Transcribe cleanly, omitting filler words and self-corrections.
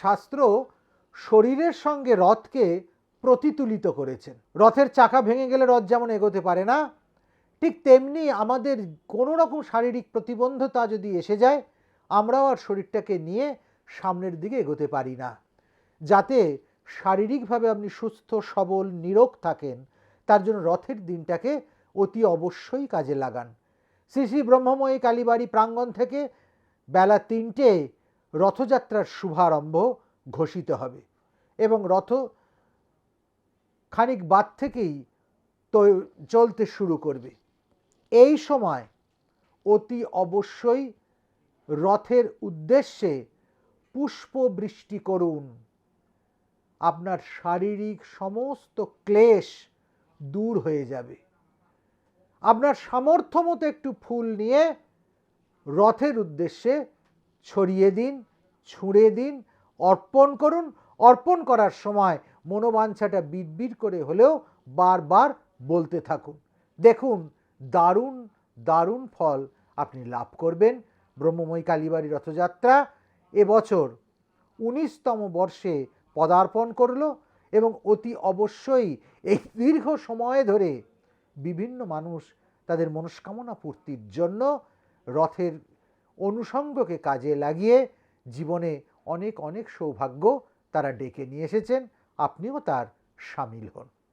শাস্ত্র শরীরের সঙ্গে রথকে প্রতিতুলিত করেছেন। রথের চাকা ভেঙে গেলে রথ যেমন এগোতে পারে না, ঠিক তেমনি আমাদের কোনো রকম শারীরিক প্রতিবন্ধতা যদি এসে যায়, আমরাও আর শরীরটাকে নিয়ে সামনের দিকে এগোতে পারি না। যাতে শারীরিকভাবে আপনি সুস্থ সবল নিরোগ থাকেন, তার জন্য রথের দিনটাকে অতি অবশ্যই কাজে লাগান। শ্রী শ্রী ব্রহ্মময়ী কালীবাড়ি প্রাঙ্গণ থেকে বেলা 3টে রথযাত্রার শুভারম্ভ ঘোষিত হবে এবং রথ খানিক বাদ থেকেই তো চলতে শুরু করবে। এই সময় অতি অবশ্যই রথের উদ্দেশ্যে পুষ্প বৃষ্টি করুন। আপনার শারীরিক সমস্ত ক্লেশ দূর হয়ে যাবে। আপনার সামর্থ্য মতো একটু ফুল নিয়ে রথের উদ্দেশ্যে ছড়িয়ে দিন, ছুঁড়ে দিন, অর্পণ করুন। অর্পণ করার সময় মনোবাঞ্ছাটা বিড়বিড় করে হলেও বারবার বলতে থাকুন। দেখুন দারুণ দারুণ ফল আপনি লাভ করবেন। ব্রহ্মময়ী কালীবাড়ি রথযাত্রা এবছর 19তম বর্ষে পদার্পণ করল এবং অতি অবশ্যই এই দীর্ঘ সময় ধরে বিভিন্ন মানুষ তাদের মনস্কামনা পূর্তির জন্য রথের অনুষঙ্গকে কাজে লাগিয়ে জীবনে অনেক অনেক সৌভাগ্য তারা ডেকে নিয়ে এসেছেন। আপনিও তার সামিল হন।